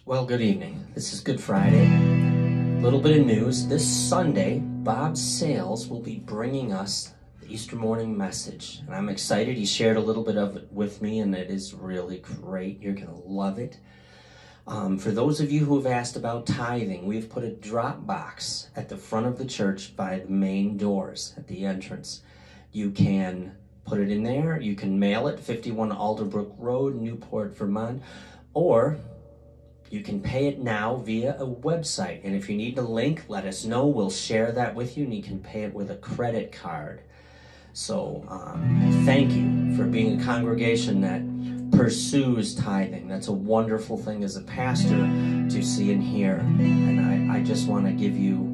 Well, good evening. This is Good Friday. A little bit of news. This Sunday, Bob Sales will be bringing us the Easter morning message. And I'm excited. He shared a little bit of it with me, and it is really great. You're going to love it. For those of you who have asked about tithing, we've put a drop box at the front of the church by the main doors at the entrance. You can put it in there. You can mail it, 51 Alderbrook Road, Newport, Vermont, or you can pay it now via a website. And if you need a link, let us know. We'll share that with you, and you can pay it with a credit card. So thank you for being a congregation that pursues tithing. That's a wonderful thing as a pastor to see and hear. And I just want to give you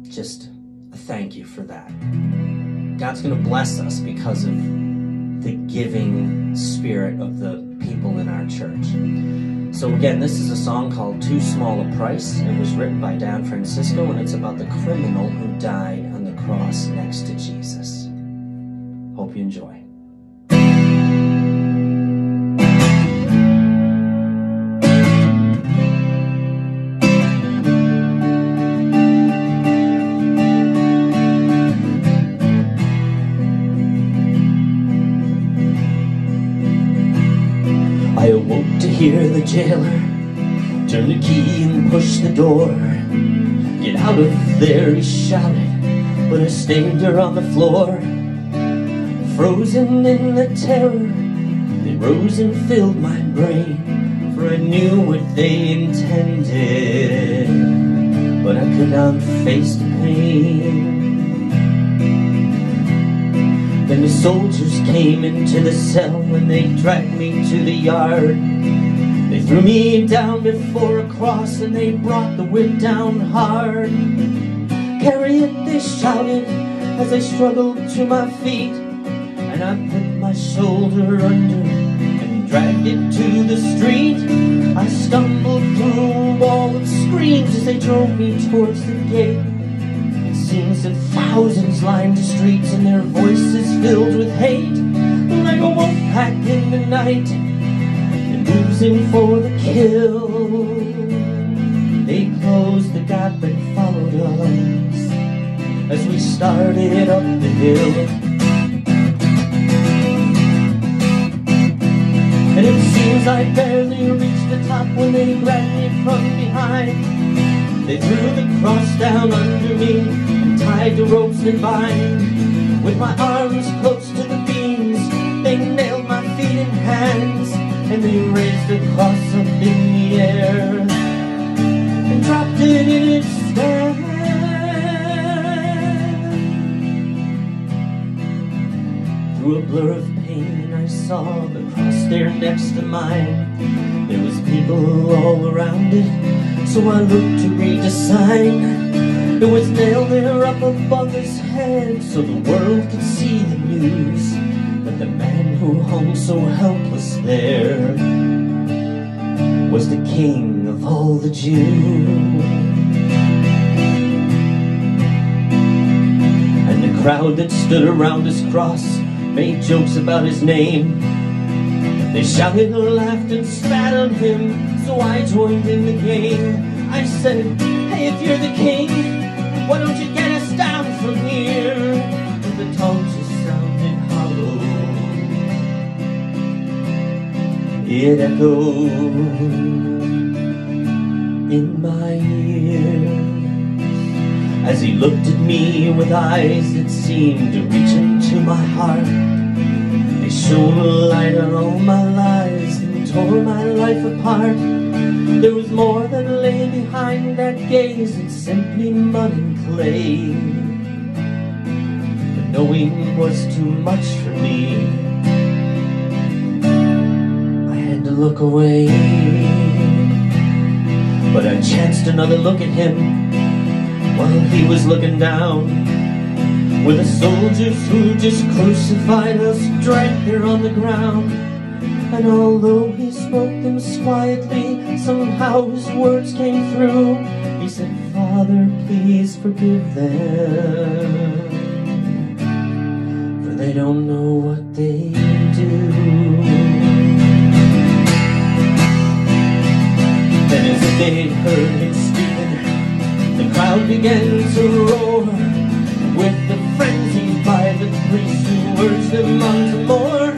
just a thank you for that. God's going to bless us because of the giving spirit of the people in our church. So again, this is a song called Too Small a Price. It was written by Don Francisco, and it's about the criminal who died on the cross next to Jesus. Hope you enjoy. I awoke to hear the jailer turn the key and push the door. Get out of there, he shouted, but I stayed there on the floor. Frozen in the terror, they rose and filled my brain, for I knew what they intended, but I could not face the pain. Then the soldiers came into the cell and they dragged me to the yard. They threw me down before a cross and they brought the whip down hard. Carry it, they shouted as I struggled to my feet, and I put my shoulder under and dragged it to the street. I stumbled through a wall of screams as they drove me towards the gate. Seems that thousands lined the streets and their voices filled with hate. Like a wolf pack in the night and oozing for the kill, they closed the gap and followed us as we started up the hill. And it seems I barely reached the top when they grabbed me from behind. They threw the cross down under me and tied the ropes that bind. With my arms close to the beams, they nailed my feet and hands, and they raised the cross up in the air and dropped it in its stand. Through a blur of pain, I saw the cross there next to mine. There was people all around it, so I looked to read the sign. It was nailed there up above his head so the world could see the news that the man who hung so helpless there was the King of all the Jews. And the crowd that stood around his cross made jokes about his name. They shouted and laughed and spat on him, so I joined in the game. I said, hey, if you're the king, why don't you get us down from here? But the tone just sounded hollow. It echoed in my ears as he looked at me with eyes that seemed to reach into my heart. They shone a light on all my lies and tore my life apart. There was more that lay behind that gaze than simply mud and clay. But knowing was too much for me. I had to look away, but I chanced another look at him while he was looking down. Where the soldiers who just crucified us dragged there on the ground. And although he spoke them quietly, somehow his words came through. He said, Father, please forgive them, for they don't know what they do. They heard him speaking, the crowd began to roar, with the frenzy by the priest who urged them on to more.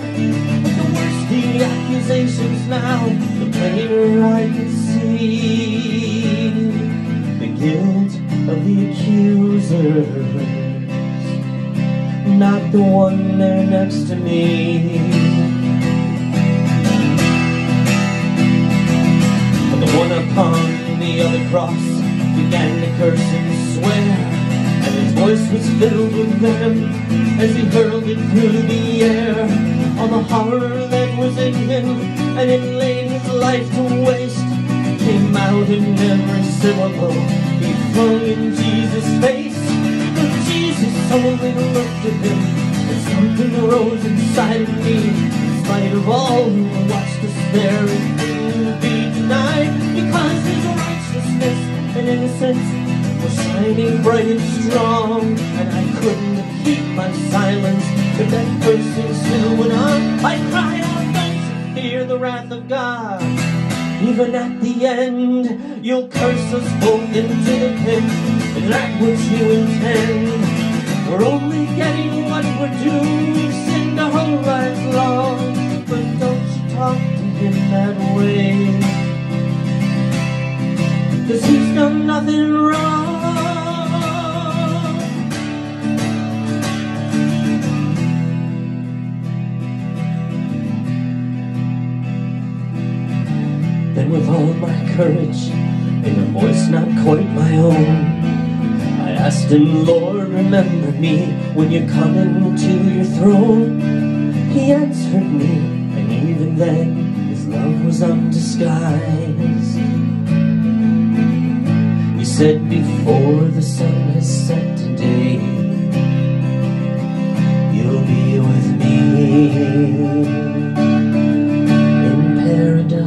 But the worse the accusations now, the plainer I could see the guilt of the accusers, not the one there next to me. But the one upon the other cross began to curse and swear, and his voice was filled with venom as he hurled it through the air. All the horror that was in him, and it laid his life to waste, came out in every syllable he flung in Jesus' face. But Jesus only looked at him, and something arose inside of me. In spite of all who watched us there, it couldn't be denied, because his righteousness and innocence was shining bright and strong, and I couldn't keep my silence if that cursing still went on. I cried out, don't you fear the wrath of God? Even at the end, you'll curse us both into the pit. Is that what you intend? We're only getting what we're due. We've sinned our whole lives long, but don't you talk to him that way, 'cause he's done nothing wrong. Then with all my courage, in a voice not quite my own, I asked him, Lord, remember me when you're coming to your throne. He answered me, and even then his love was undisguised. He said, before the sun has set today, you'll be with me in paradise.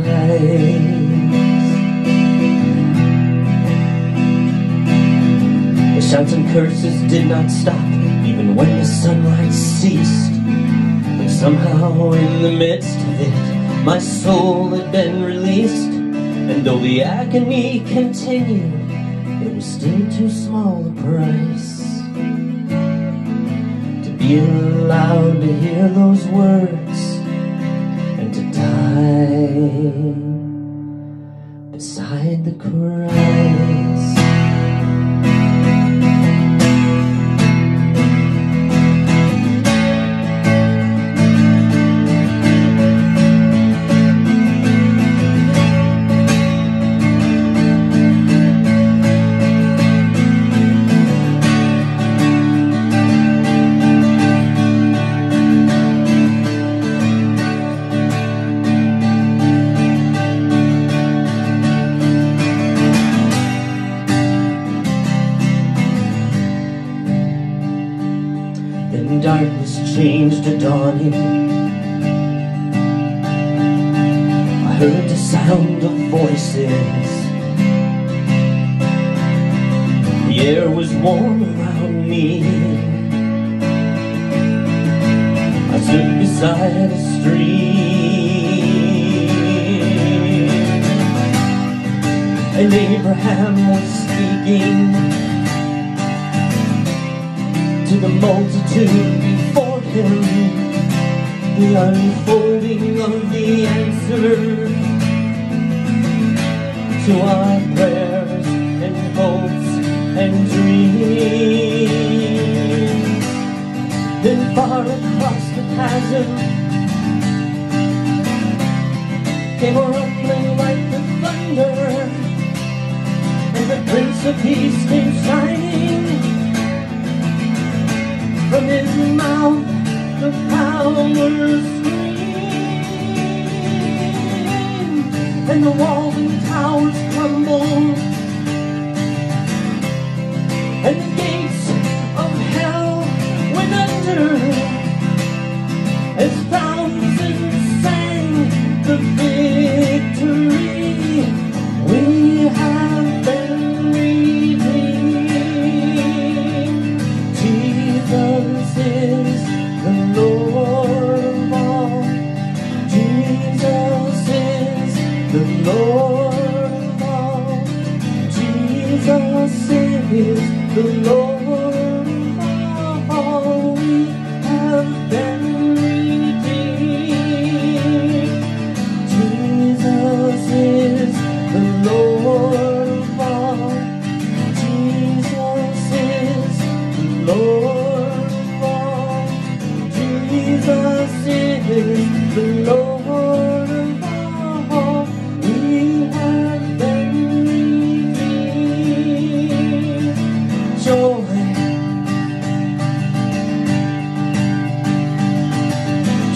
The shouts and curses did not stop, even when the sunlight ceased. But somehow in the midst of it, my soul had been released. And though the agony continued, it was still too small a price to be allowed to hear those words and to die beside the Christ. Then darkness changed to dawning. I heard the sound of voices. The air was warm around me. I stood beside a stream, and Abraham was speaking to the multitude before him, the unfolding of the answer to our prayers and hopes and dreams. Then far across the chasm came a rumbling like the thunder, and the Prince of Peace came shining. From his mouth the power screamed, and the walls and towers crumbled, and the gates of hell went under, as thousands sang the victory. We have been redeemed. Jesus is the Lord of all. Jesus is the Lord of all. Jesus is the Lord of all. We have been redeemed. Jesus is the Lord of all. Jesus is the Lord of all. Jesus is the Lord of all. We have been redeemed. Joy,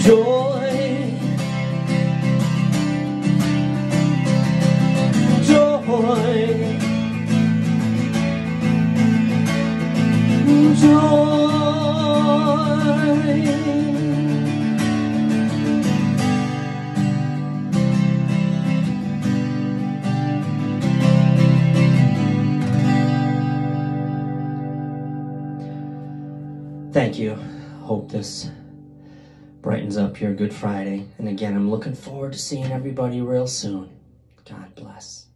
joy, joy, joy. Thank you. Hope this brightens up your Good Friday. And again, I'm looking forward to seeing everybody real soon. God bless.